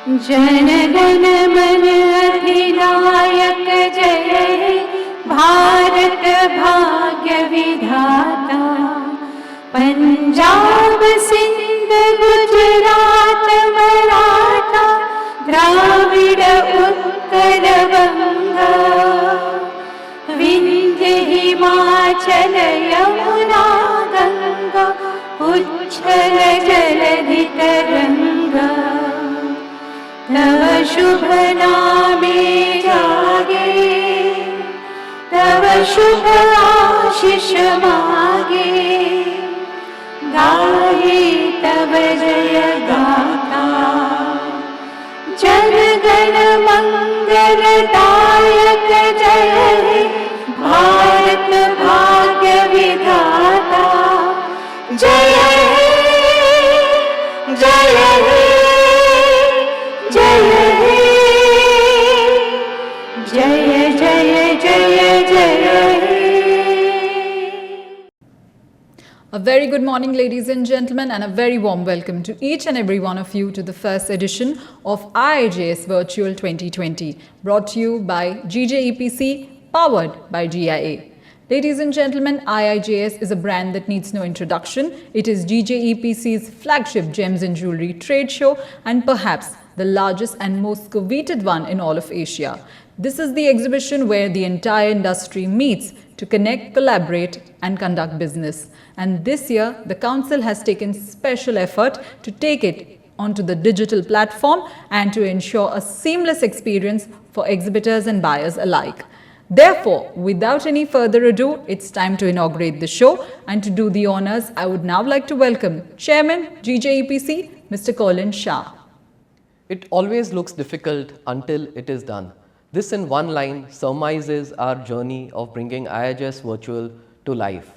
जन गण मन अधिनायक जय हे भारत भाग्य विधाता। पंजाब सिंध गुजरात मराठा द्राविड़ उत्कल बंगा। विंध्य हिमाचल यमुना गंगा उच्छल जलधि तरंगा। तव शुभ नामे जागे तव शुभ आशीष मागे। गाहे तव जय गाथा जन गण मंगल दायक जय हे भारत भाग्य विधाता। जय हे जय हे जय हे जय जय जय जय हे। A very good morning, ladies and gentlemen, and a very warm welcome to each and every one of you to the first edition of IIJS Virtual 2020, brought to you by GJEPC, powered by GIA. Ladies and gentlemen, IIJS is a brand that needs no introduction. It is GJEPC's flagship gems and jewelry trade show and perhaps the largest and most coveted one in all of Asia. This is the exhibition where the entire industry meets to connect, collaborate and conduct business. And this year, the Council has taken special effort to take it onto the digital platform and to ensure a seamless experience for exhibitors and buyers alike. Therefore, without any further ado, it's time to inaugurate the show, and to do the honors, I would now like to welcome Chairman GJEPC, Mr. Colin Shah. It always looks difficult until it is done. This in one line surmises our journey of bringing IIJS Virtual to life.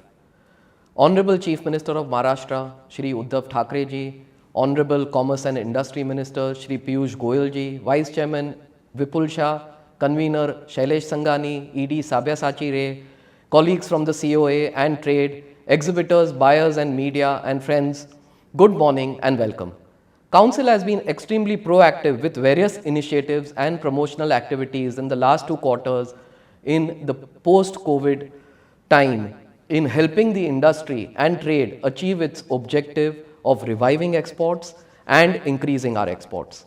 Honorable Chief Minister of Maharashtra, Shri Uddhav Thackeray ji, Honorable Commerce and Industry Minister, Shri Piyush Goyal ji, Vice Chairman Vipul Shah, Convener Shailesh Sanghani, ED Sabyasachi Ray, colleagues from the COA and trade, exhibitors, buyers and media and friends, good morning and welcome. Council has been extremely proactive with various initiatives and promotional activities in the last 2 quarters in the post-COVID time in helping the industry and trade achieve its objective of reviving exports and increasing our exports.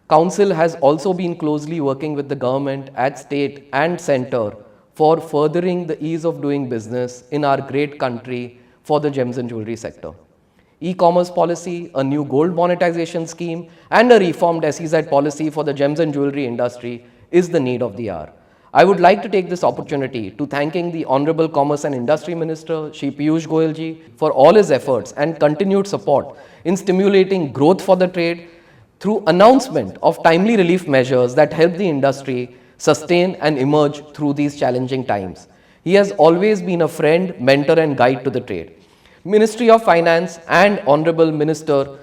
Council has also been closely working with the government at state and center for furthering the ease of doing business in our great country for the gems and jewelry sector. E-commerce policy, a new gold monetization scheme and a reformed SEZ policy for the gems and jewelry industry is the need of the hour. I would like to take this opportunity to thanking the Honorable Commerce and Industry Minister, Shri Piyush Goyal ji, for all his efforts and continued support in stimulating growth for the trade through announcement of timely relief measures that help the industry sustain and emerge through these challenging times. He has always been a friend, mentor and guide to the trade. Ministry of Finance and Honorable Minister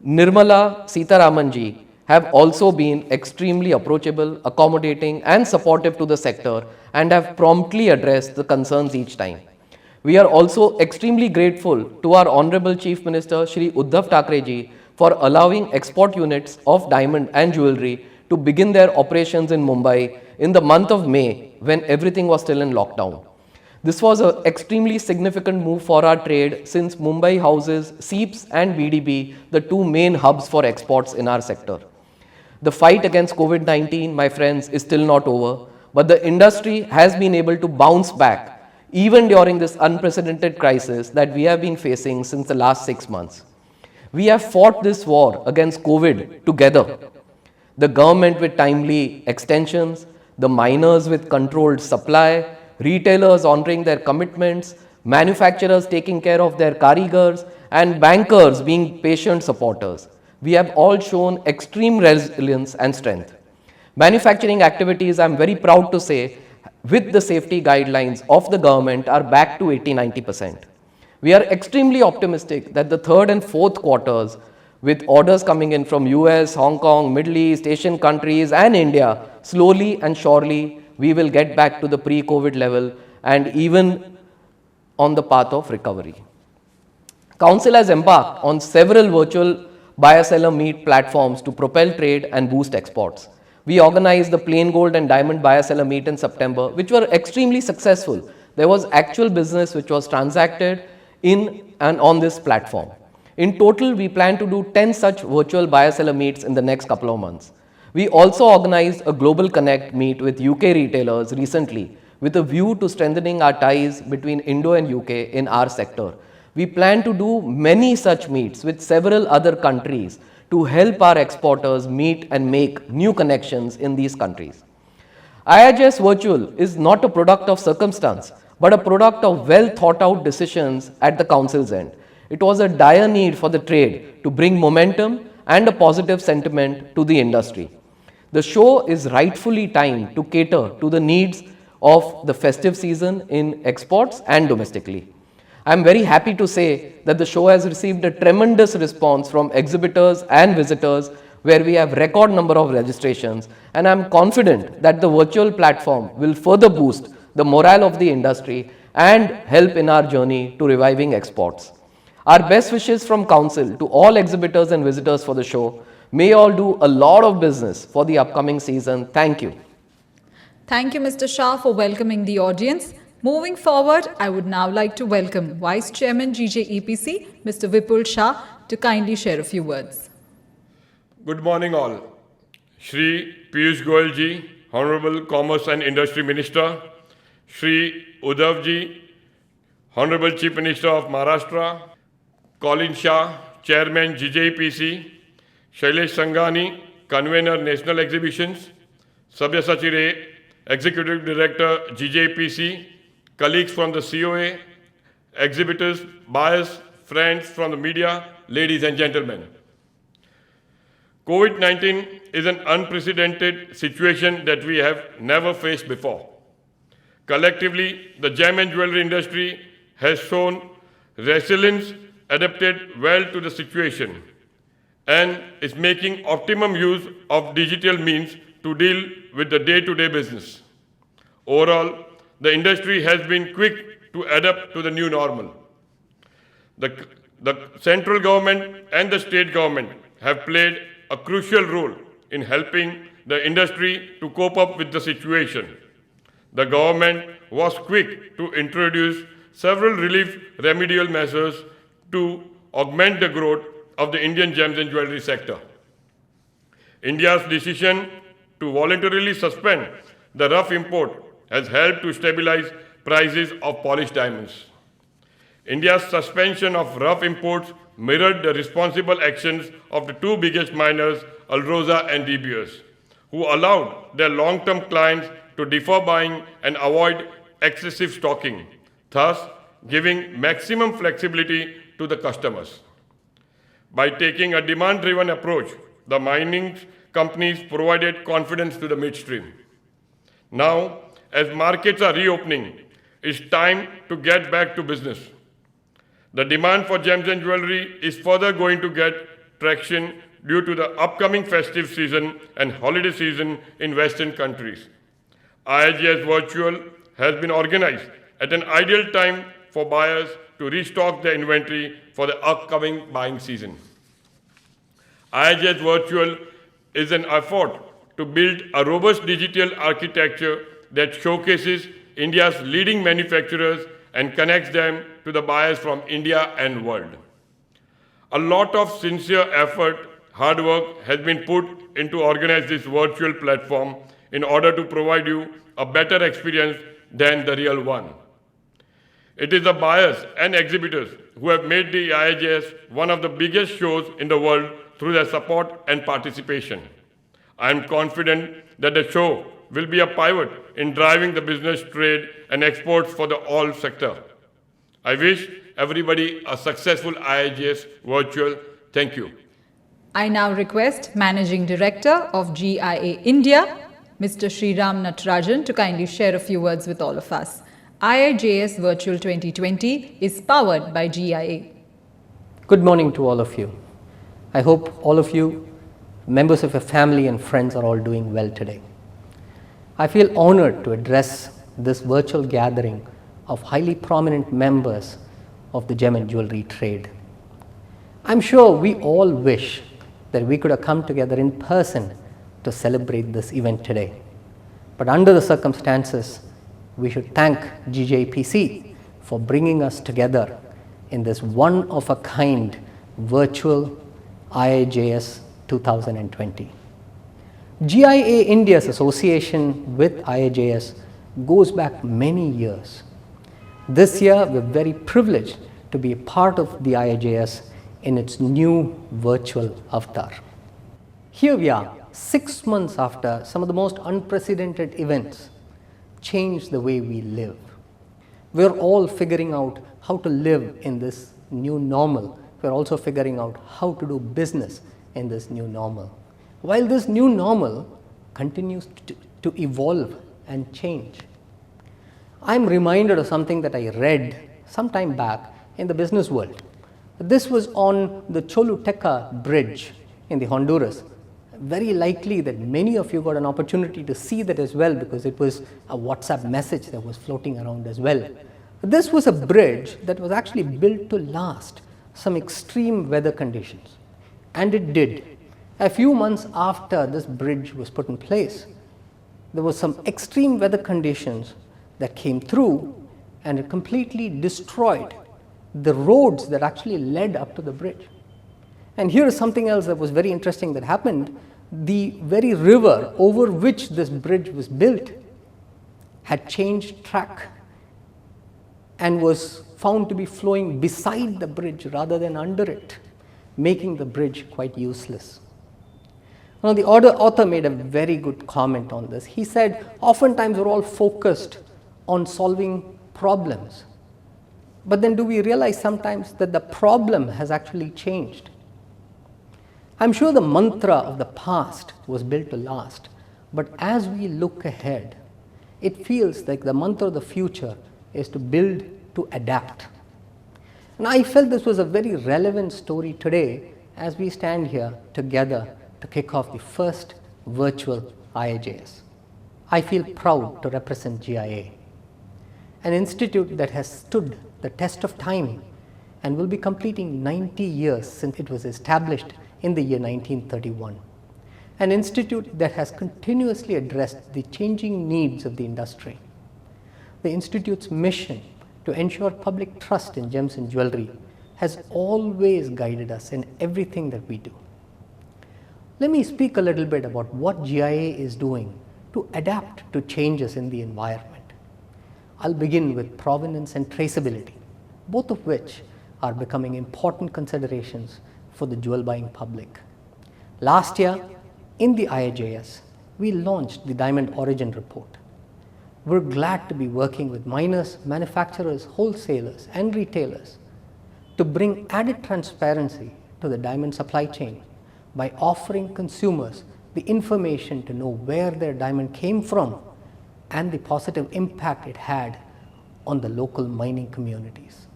Nirmala Sitharaman ji have also been extremely approachable, accommodating and supportive to the sector and have promptly addressed the concerns each time. We are also extremely grateful to our Honorable Chief Minister Shri Uddhav Thackeray ji for allowing export units of diamond and jewelry to begin their operations in Mumbai in the month of May when everything was still in lockdown. This was an extremely significant move for our trade since Mumbai houses SEEPs and BDB, the 2 main hubs for exports in our sector. The fight against COVID-19, my friends, is still not over, but the industry has been able to bounce back even during this unprecedented crisis that we have been facing since the last 6 months. We have fought this war against COVID together. The government with timely extensions, the miners with controlled supply, retailers honoring their commitments, manufacturers taking care of their karigars, and bankers being patient supporters. We have all shown extreme resilience and strength. Manufacturing activities, I am very proud to say, with the safety guidelines of the government are back to 80-90%. We are extremely optimistic that the 3rd and 4th quarters, with orders coming in from US, Hong Kong, Middle East, Asian countries and India, slowly and surely we will get back to the pre-COVID level and even on the path of recovery. Council has embarked on several virtual buyer-seller meet platforms to propel trade and boost exports. We organized the plain gold and diamond buyer-seller meet in September, which were extremely successful. There was actual business which was transacted in and on this platform. In total, we plan to do 10 such virtual buyer-seller meets in the next couple of months. We also organized a Global Connect meet with UK retailers recently with a view to strengthening our ties between Indo and UK in our sector. We plan to do many such meets with several other countries to help our exporters meet and make new connections in these countries. IIJS Virtual is not a product of circumstance, but a product of well thought out decisions at the Council's end. It was a dire need for the trade to bring momentum and a positive sentiment to the industry. The show is rightfully timed to cater to the needs of the festive season in exports and domestically. I am very happy to say that the show has received a tremendous response from exhibitors and visitors, where we have record number of registrations, and I am confident that the virtual platform will further boost the morale of the industry and help in our journey to reviving exports. Our best wishes from Council to all exhibitors and visitors for the show. May all do a lot of business for the upcoming season. Thank you. Thank you, Mr. Shah, for welcoming the audience. Moving forward, I would now like to welcome Vice Chairman GJEPC, Mr. Vipul Shah, to kindly share a few words. Good morning all. Shri Piyush Goyal ji, Honorable Commerce and Industry Minister, Shri Uddhav ji, Honorable Chief Minister of Maharashtra, Colin Shah, Chairman GJEPC, Shailesh Sanghani, Convener National Exhibitions, Sabyasachi Ray, Executive Director GJEPC, colleagues from the COA, exhibitors, buyers, friends from the media, ladies and gentlemen. COVID-19 is an unprecedented situation that we have never faced before. Collectively, the gem and jewelry industry has shown resilience, adapted well to the situation, and is making optimum use of digital means to deal with the day-to-day business. Overall, the industry has been quick to adapt to the new normal. The central government and the state government have played a crucial role in helping the industry to cope up with the situation. The government was quick to introduce several relief remedial measures to augment the growth of the Indian gems and jewelry sector. India's decision to voluntarily suspend the rough import has helped to stabilize prices of polished diamonds. India's suspension of rough imports mirrored the responsible actions of the two biggest miners, Alrosa and De Beers, who allowed their long-term clients to defer buying and avoid excessive stocking, thus giving maximum flexibility to the customers. By taking a demand-driven approach, the mining companies provided confidence to the midstream. Now, as markets are reopening, it's time to get back to business. The demand for gems and jewelry is further going to get traction due to the upcoming festive season and holiday season in Western countries. IIJS Virtual has been organized at an ideal time for buyers to restock their inventory for the upcoming buying season. IIJS Virtual is an effort to build a robust digital architecture that showcases India's leading manufacturers and connects them to the buyers from India and world. A lot of sincere effort, hard work has been put into organize this virtual platform in order to provide you a better experience than the real one. It is the buyers and exhibitors who have made the IIJS one of the biggest shows in the world through their support and participation. I am confident that the show will be a pivot in driving the business, trade, and exports for the all sector. I wish everybody a successful IIJS Virtual. Thank you. I now request Managing Director of GIA India, Mr. Sriram Natarajan, to kindly share a few words with all of us. IIJS Virtual 2020 is powered by GIA. Good morning to all of you. I hope all of you, members of your family and friends, are all doing well today. I feel honored to address this virtual gathering of highly prominent members of the gem and jewelry trade. I'm sure we all wish that we could have come together in person to celebrate this event today. But under the circumstances, we should thank GJPC for bringing us together in this one-of-a-kind virtual IIJS 2020. GIA India's association with IIJS goes back many years. This year, we're very privileged to be a part of the IIJS in its new virtual avatar. Here we are, 6 months after some of the most unprecedented events changed the way we live. We're all figuring out how to live in this new normal. We're also figuring out how to do business in this new normal. While this new normal continues to evolve and change. I'm reminded of something that I read some time back in the business world. This was on the Choluteca Bridge in the Honduras. Very likely that many of you got an opportunity to see that as well, because it was a WhatsApp message that was floating around as well. This was a bridge that was actually built to last some extreme weather conditions, and it did. A few months after this bridge was put in place, there was some extreme weather conditions that came through, and it completely destroyed the roads that actually led up to the bridge. And here is something else that was very interesting that happened. The very river over which this bridge was built had changed track and was found to be flowing beside the bridge rather than under it, making the bridge quite useless. Now, the author made a very good comment on this. He said, oftentimes we're all focused on solving problems, but then do we realize sometimes that the problem has actually changed? I'm sure the mantra of the past was built to last, but as we look ahead, it feels like the mantra of the future is to build to adapt. And I felt this was a very relevant story today as we stand here together to kick off the first virtual IIJS. I feel proud to represent GIA, an institute that has stood the test of time and will be completing 90 years since it was established in the year 1931. An institute that has continuously addressed the changing needs of the industry. The institute's mission to ensure public trust in gems and jewelry has always guided us in everything that we do. Let me speak a little bit about what GIA is doing to adapt to changes in the environment. I'll begin with provenance and traceability, both of which are becoming important considerations for the jewel buying public. Last year, in the IIJS, we launched the Diamond Origin Report. We're glad to be working with miners, manufacturers, wholesalers, and retailers to bring added transparency to the diamond supply chain by offering consumers the information to know where their diamond came from and the positive impact it had on the local mining communities.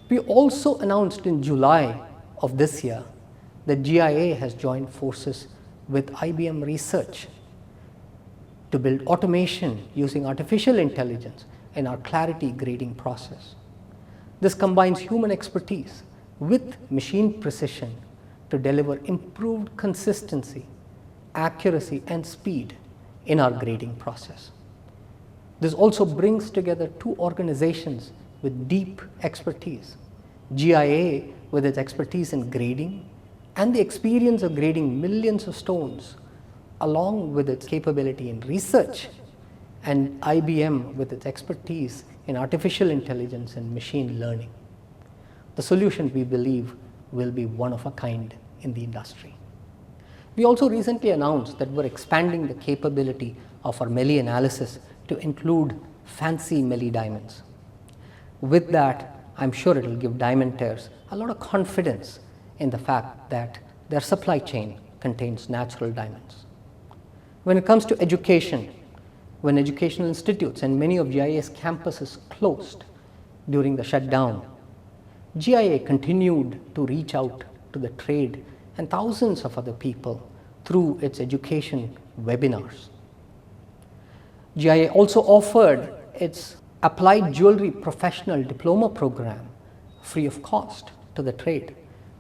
We also announced in July of this year that GIA has joined forces with IBM Research to build automation using artificial intelligence in our clarity grading process. This combines human expertise with machine precision to deliver improved consistency, accuracy, and speed in our grading process. This also brings together two organizations with deep expertise. GIA with its expertise in grading and the experience of grading millions of stones, along with its capability in research, and IBM with its expertise in artificial intelligence and machine learning. The solution, we believe, will be one of a kind in the industry. We also recently announced that we're expanding the capability of our melee analysis to include fancy melee diamonds. With that, I'm sure it will give diamantaires a lot of confidence in the fact that their supply chain contains natural diamonds. When it comes to education, when educational institutes and many of GIA's campuses closed during the shutdown, GIA continued to reach out to the trade and thousands of other people through its education webinars. GIA also offered its Applied Jewelry Professional Diploma program free of cost to the trade,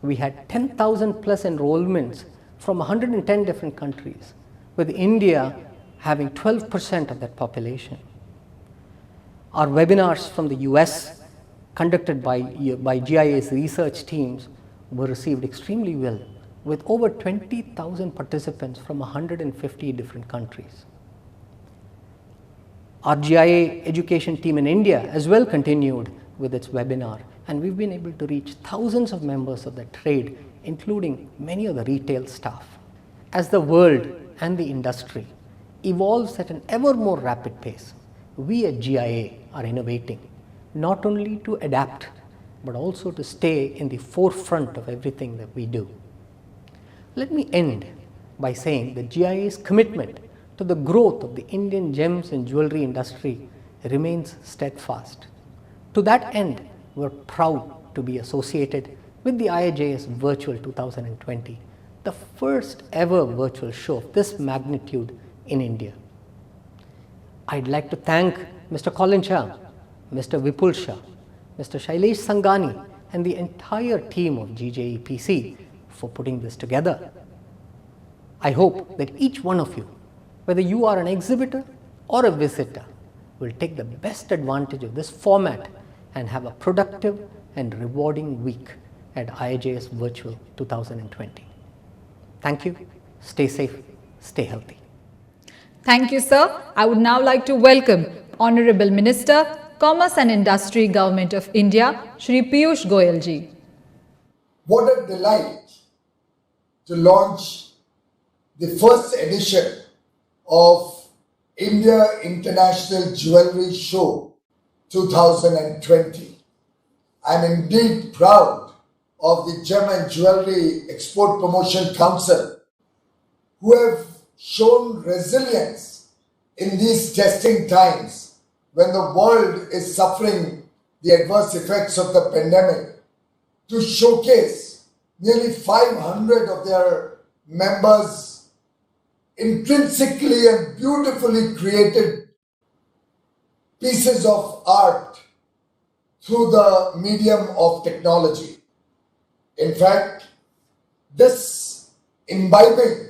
we had 10,000 plus enrollments from 110 different countries, with India having 12% of that population. Our webinars from the US, conducted by GIA's research teams, were received extremely well, with over 20,000 participants from 150 different countries. Our GIA education team in India as well continued with its webinar, and we've been able to reach thousands of members of the trade, including many of the retail staff. As the world and the industry evolves at an ever more rapid pace, we at GIA are innovating, not only to adapt, but also to stay in the forefront of everything that we do. Let me end by saying that GIA's commitment to the growth of the Indian gems and jewelry industry remains steadfast. To that end, we're proud to be associated with the IIJS Virtual 2020, the first ever virtual show of this magnitude in India. I'd like to thank Mr. Colin Shah, Mr. Vipul Shah, Mr. Shailesh Sangani, and the entire team of GJEPC for putting this together. I hope that each one of you, whether you are an exhibitor or a visitor, will take the best advantage of this format and have a productive and rewarding week at IIJS Virtual 2020. Thank you. Stay safe. Stay healthy. Thank you, sir. I would now like to welcome Honorable Minister, Commerce and Industry, Government of India, Shri Piyush Goyal ji. What a delight to launch the first edition of India International Jewelry Show 2020. I am indeed proud of the Gem and Jewelry Export Promotion Council, who have shown resilience in these testing times when the world is suffering the adverse effects of the pandemic, to showcase nearly 500 of their members' intrinsically and beautifully created pieces of art through the medium of technology. In fact, this imbibing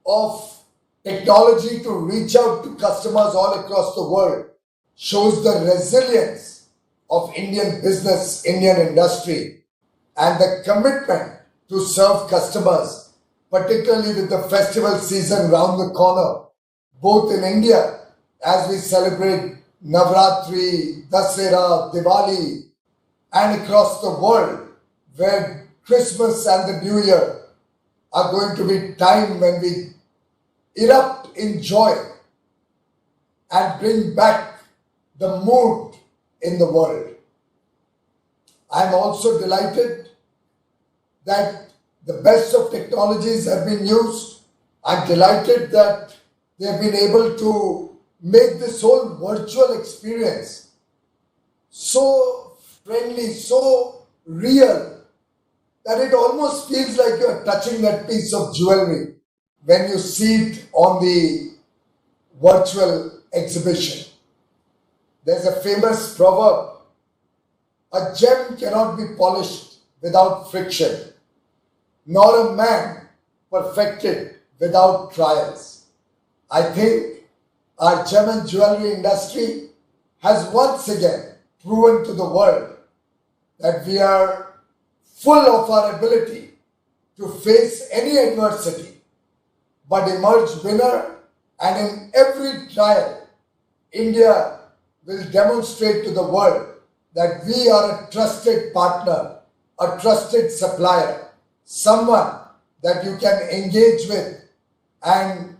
of technology to reach out to customers all across the world shows the resilience of Indian business, Indian industry, and the commitment to serve customers, particularly with the festival season round the corner, both in India as we celebrate Navratri, Dasera, Diwali, and across the world where Christmas and the New Year are going to be time when we erupt in joy and bring back the mood in the world. I am also delighted that the best of technologies have been used. I'm delighted that they have been able to make this whole virtual experience so friendly, so real, that it almost feels like you're touching that piece of jewelry when you see it on the virtual exhibition. There's a famous proverb, a gem cannot be polished without friction, nor a man perfected without trials. I think our gem and jewelry industry has once again proven to the world that we are full of our ability to face any adversity, but emerge winner, and in every trial, India will demonstrate to the world that we are a trusted partner, a trusted supplier, someone that you can engage with and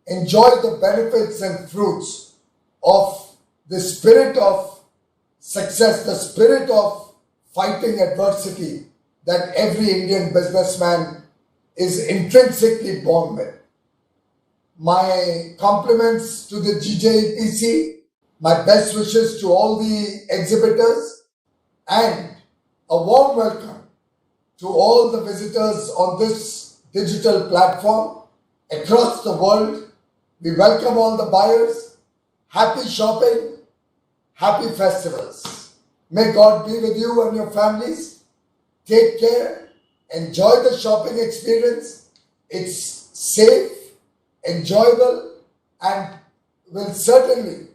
enjoy the benefits and fruits of the spirit of success, the spirit of fighting adversity that every Indian businessman is intrinsically born with. My compliments to the GJEPC, my best wishes to all the exhibitors, and a warm welcome to all the visitors on this digital platform across the world. We welcome all the buyers. Happy shopping, happy festivals. May God be with you and your families. Take care, enjoy the shopping experience. It's safe, enjoyable, and will certainly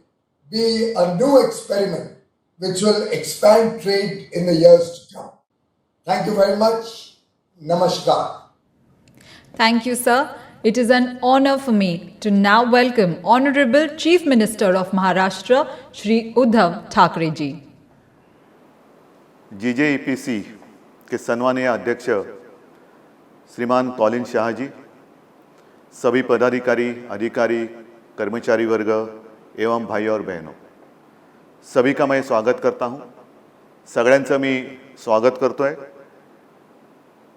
be a new experiment which will expand trade in the years to come. Thank you very much. Namaskar. Thank you, sir. It is an honor for me to now welcome Honorable Chief Minister of Maharashtra, Shri Uddhav Thackeray ji. GJEPC के सम्मानीय अध्यक्ष श्रीमान Colin Shah ji, सभी पदाधिकारी, अधिकारी, कर्मचारी वर्ग एवं भाई और बहनों, सभी का मैं स्वागत करता हूं। सगळ्यांचं मी स्वागत करतोय।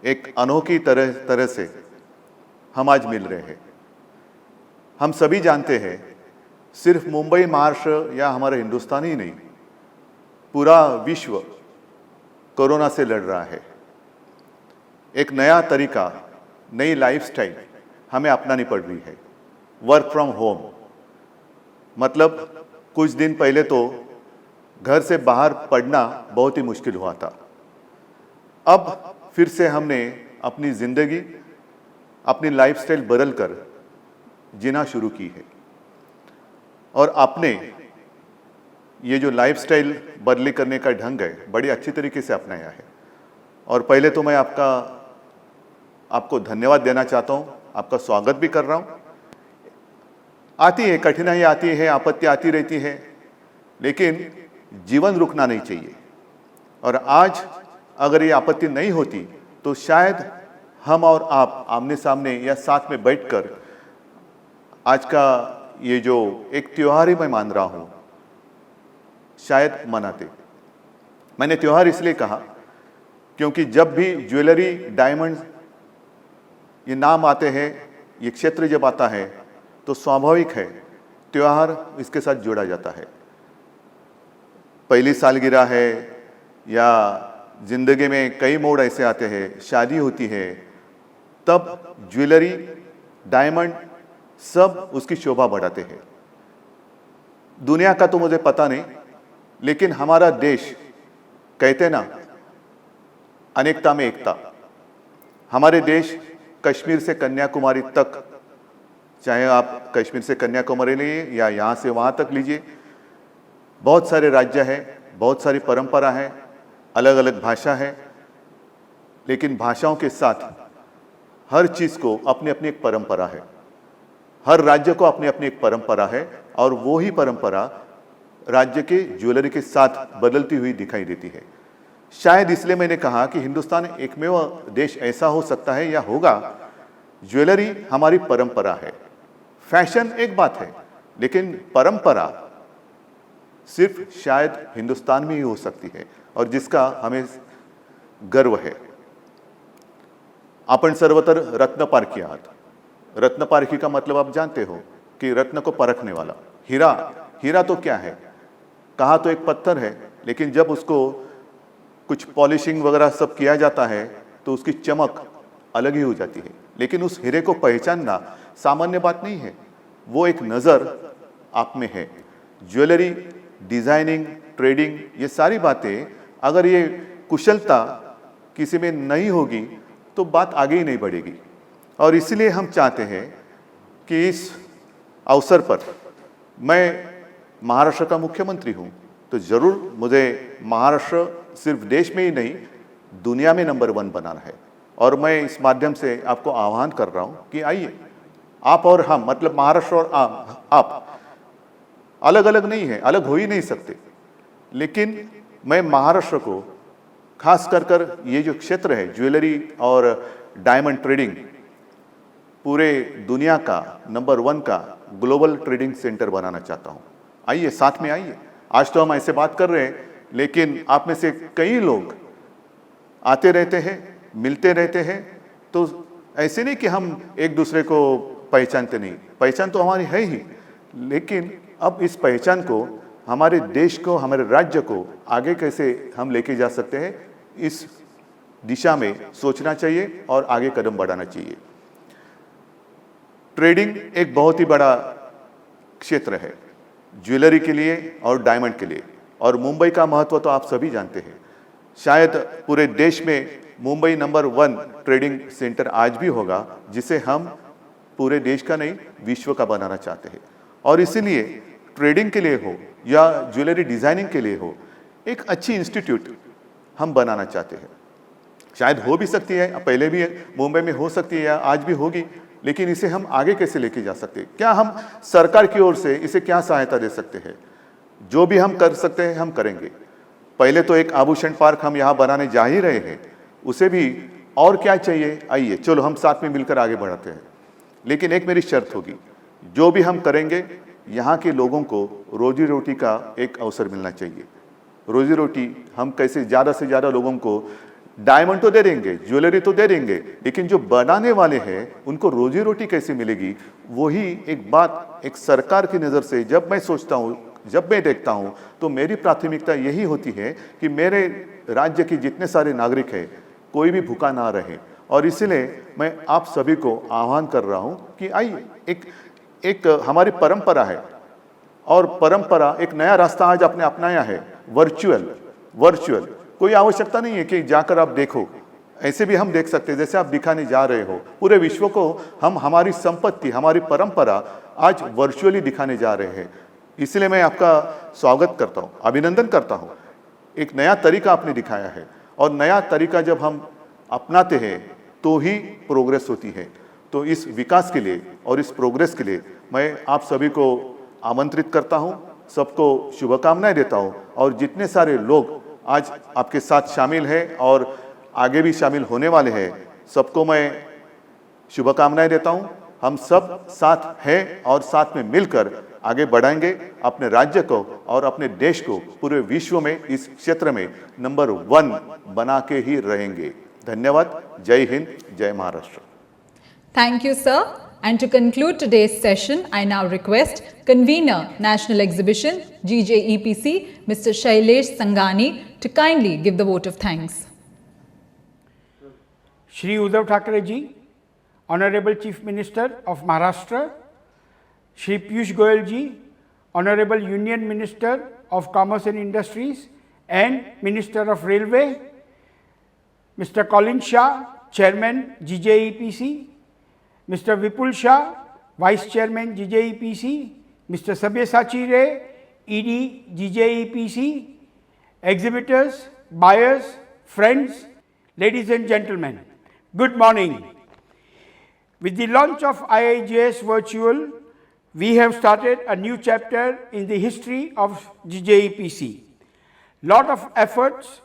एक अनोखी तरह से हम आज मिल रहे हैं। हम सभी जानते हैं, सिर्फ मुंबई, महाराष्ट्र या हमारा हिंदुस्तान ही नहीं, पूरा विश्व कोरोना से लड़ रहा है। एक नया तरीका, नई लाइफस्टाइल हमें अपनानी पड़ रही है। वर्क फ्रॉम होम, मतलब कुछ दिन पहले तो घर से बाहर पड़ना बहुत ही मुश्किल हुआ था। अब फिर से हमने अपनी ज़िंदगी, अपनी लाइफस्टाइल बदलकर जीना शुरू की है और आपने ये जो लाइफस्टाइल बदली करने का ढंग है, बड़ी अच्छी तरीके से अपनाया है। और पहले तो मैं आपको धन्यवाद देना चाहता हूँ, आपका स्वागत भी कर रहा हूँ। आती है, कठिनाई आती है, आपत्ति आती रहती है, लेकिन जीवन रुकना नहीं चाहिए। और आज अगर ये आपत्ति नहीं होती तो शायद हम और आप आमने सामने या साथ में बैठकर आज का ये जो एक त्यौहार ही मैं मान रहा हूँ, शायद मनाते। मैंने त्यौहार इसलिए कहा क्योंकि जब भी ज्वेलरी, डायमंड ये नाम आते हैं, ये क्षेत्र जब आता है तो स्वाभाविक है त्यौहार इसके साथ जोड़ा जाता है। पहली सालगिरह है या जिंदगी में कई मोड़ ऐसे आते हैं, शादी होती है, तब ज्वेलरी, डायमंड सब उसकी शोभा बढ़ाते हैं। दुनिया का तो मुझे पता नहीं, लेकिन हमारा देश, कहते ना अनेकता में एकता। हमारे देश कश्मीर से कन्याकुमारी तक, चाहे आप कश्मीर से कन्याकुमारी लीजिए या यहाँ से वहाँ तक लीजिए, बहुत सारे राज्य हैं, बहुत सारी परंपरा है, अलग अलग भाषा है, लेकिन भाषाओं के साथ हर चीज़ को अपनी अपनी एक परंपरा है। हर राज्य को अपनी अपनी एक परंपरा है और वो ही परंपरा राज्य के ज्वेलरी के साथ बदलती हुई दिखाई देती है। शायद इसलिए मैंने कहा कि हिंदुस्तान एकमेव देश ऐसा हो सकता है या होगा, ज्वेलरी हमारी परंपरा है। फैशन एक बात है, लेकिन परंपरा सिर्फ शायद हिंदुस्तान में ही हो सकती है और जिसका हमें गर्व है। आपण सर्वत्र रत्नपारखी आहात। रत्नपारखी का मतलब आप जानते हो कि रत्न को परखने वाला। हीरा तो क्या है? कहा तो एक पत्थर है, लेकिन जब उसको कुछ पॉलिशिंग वगैरह सब किया जाता है तो उसकी चमक अलग ही हो जाती है। लेकिन उस हीरे को पहचानना सामान्य बात नहीं है, वो एक नज़र आप में है। ज्वेलरी, डिज़ाइनिंग, ट्रेडिंग, ये सारी बातें अगर ये कुशलता किसी में नहीं होगी तो बात आगे ही नहीं बढ़ेगी। और इसलिए हम चाहते हैं कि इस अवसर पर, मैं महाराष्ट्र का मुख्यमंत्री हूँ, तो ज़रूर मुझे महाराष्ट्र सिर्फ देश में ही नहीं, दुनिया में नंबर 1 बनाना है। और मैं इस माध्यम से आपको आह्वान कर रहा हूँ कि आइए, आप और हम, मतलब महाराष्ट्र और आप अलग अलग नहीं है, अलग हो ही नहीं सकते, लेकिन मैं महाराष्ट्र को खास कर ये जो क्षेत्र है ज्वेलरी और डायमंड ट्रेडिंग, पूरे दुनिया का नंबर 1 का ग्लोबल ट्रेडिंग सेंटर बनाना चाहता हूँ। आइए, साथ में आइए। आज तो हम ऐसे बात कर रहे हैं, लेकिन आप में से कई लोग आते रहते हैं, मिलते रहते हैं, तो ऐसे नहीं कि हम एक दूसरे को पहचानते नहीं। पहचान तो हमारी है ही, लेकिन अब इस पहचान को, हमारे देश को, हमारे राज्य को आगे कैसे हम लेके जा सकते हैं, इस दिशा में सोचना चाहिए और आगे कदम बढ़ाना चाहिए। ट्रेडिंग एक बहुत ही बड़ा क्षेत्र है ज्वेलरी के लिए और डायमंड के लिए, और मुंबई का महत्व तो आप सभी जानते हैं। शायद पूरे देश में मुंबई नंबर 1 ट्रेडिंग सेंटर आज भी होगा, जिसे हम पूरे देश का नहीं विश्व का बनाना चाहते हैं। और इसीलिए ट्रेडिंग के लिए हो या ज्वेलरी डिजाइनिंग के लिए हो, एक अच्छी इंस्टीट्यूट हम बनाना चाहते हैं। शायद हो भी सकती है, पहले भी मुंबई में हो सकती है या आज भी होगी, लेकिन इसे हम आगे कैसे लेके जा सकते हैं? क्या हम सरकार की ओर से इसे क्या सहायता दे सकते हैं? जो भी हम कर सकते हैं हम करेंगे। पहले तो एक आभूषण पार्क हम यहाँ बनाने जा ही रहे हैं, उसे भी और क्या चाहिए, आइए चलो हम साथ में मिलकर आगे बढ़ाते हैं। लेकिन एक मेरी शर्त होगी, जो भी हम करेंगे यहाँ के लोगों को रोजी रोटी का एक अवसर मिलना चाहिए। रोजी रोटी हम कैसे ज़्यादा से ज़्यादा लोगों को डायमंड तो दे देंगे, ज्वेलरी तो दे देंगे, लेकिन जो बनाने वाले हैं उनको रोजी रोटी कैसे मिलेगी, वही एक बात एक सरकार की नज़र से जब मैं सोचता हूँ, जब मैं देखता हूँ, तो मेरी प्राथमिकता यही होती है कि मेरे राज्य के जितने सारे नागरिक हैं कोई भी भूखा ना रहे। और इसलिए मैं आप सभी को आह्वान कर रहा हूँ कि आइए, एक हमारी परंपरा है और परंपरा एक नया रास्ता आज आपने अपनाया है, वर्चुअल। कोई आवश्यकता नहीं है कि जाकर आप देखो, ऐसे भी हम देख सकते हैं जैसे आप दिखाने जा रहे हो। पूरे विश्व को हम हमारी संपत्ति, हमारी परंपरा आज वर्चुअली दिखाने जा रहे हैं। इसलिए मैं आपका स्वागत करता हूँ, अभिनंदन करता हूँ। एक नया तरीका आपने दिखाया है और नया तरीका जब हम अपनाते हैं तो ही प्रोग्रेस होती है। तो इस विकास के लिए और इस प्रोग्रेस के लिए मैं आप सभी को आमंत्रित करता हूँ, सबको शुभकामनाएं देता हूँ। और जितने सारे लोग आज आपके साथ शामिल हैं और आगे भी शामिल होने वाले हैं, सबको मैं शुभकामनाएं देता हूँ। हम सब साथ हैं और साथ में मिलकर आगे बढ़ाएंगे अपने राज्य को और अपने देश को पूरे विश्व में इस क्षेत्र में नंबर 1 बना के ही रहेंगे। धन्यवाद। जय हिंद, जय Maharashtra. Thank you, sir. And to conclude today's session, I now request Convener, National Exhibition, GJEPC, Mr. Shailesh Sangani, to kindly give the vote of thanks. Shri Uddhav Thackeray ji, Honorable Chief Minister of Maharashtra, Shri Piyush Goyal ji, Honorable Union Minister of Commerce and Industries and Minister of Railway, Mr. Colin Shah, Chairman GJEPC, Mr. Vipul Shah, Vice Chairman GJEPC, Mr. Sabyasachi Ray, ED GJEPC, exhibitors, buyers, friends, ladies and gentlemen, good morning. With the launch of IIJS Virtual, we have started a new chapter in the history of GJEPC. Lot of efforts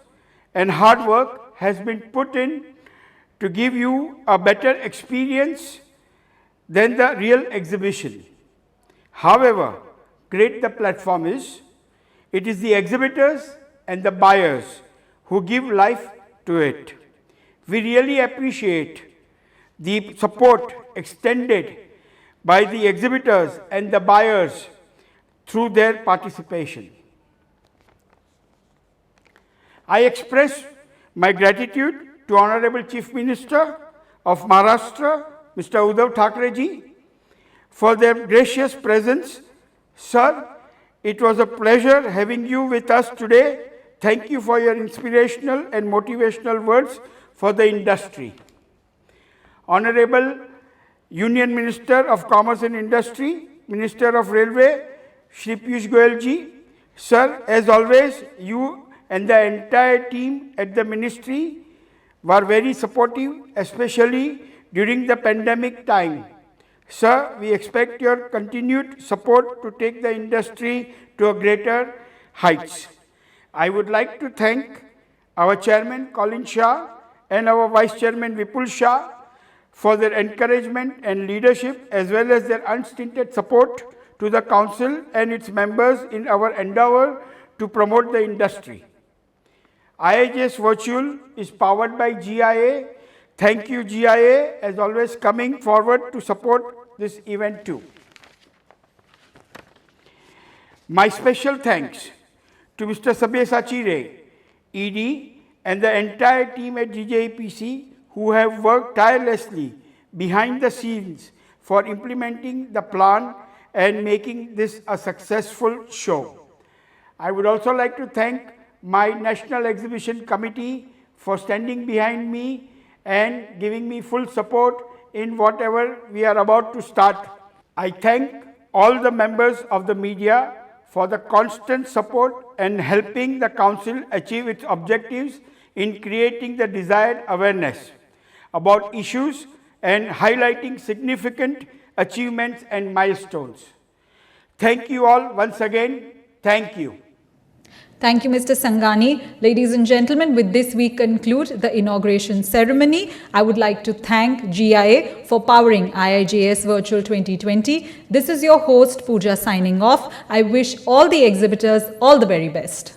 and hard work has been put in to give you a better experience than the real exhibition. However great the platform is, it is the exhibitors and the buyers who give life to it. We really appreciate the support extended by the exhibitors and the buyers through their participation. I express my gratitude to Honorable Chief Minister of Maharashtra, Mr. Uddhav Thackeray ji, for their gracious presence. Sir, it was a pleasure having you with us today. Thank you for your inspirational and motivational words for the industry. Honorable Union Minister of Commerce and Industry, Minister of Railway, Shri Piyush Goyal ji, sir, as always, you and the entire team at the ministry were very supportive, especially during the pandemic time. Sir, we expect your continued support to take the industry to a greater heights. I would like to thank our Chairman Colin Shah and our Vice Chairman Vipul Shah for their encouragement and leadership, as well as their unstinted support to the Council and its members in our endeavor to promote the industry. IIJS Virtual is powered by GIA. Thank you, GIA, as always coming forward to support this event too. My special thanks to Mr. Sabyasachi Ray, ED, and the entire team at GJEPC who have worked tirelessly behind the scenes for implementing the plan and making this a successful show. I would also like to thank my National Exhibition Committee for standing behind me and giving me full support in whatever we are about to start. I thank all the members of the media for the constant support and helping the Council achieve its objectives in creating the desired awareness about issues and highlighting significant achievements and milestones. Thank you all once again. Thank you. Thank you, Mr. Sangani. Ladies and gentlemen, with this we conclude the inauguration ceremony. I would like to thank GIA for powering IIJS Virtual 2020. This is your host, Pooja, signing off. I wish all the exhibitors all the very best.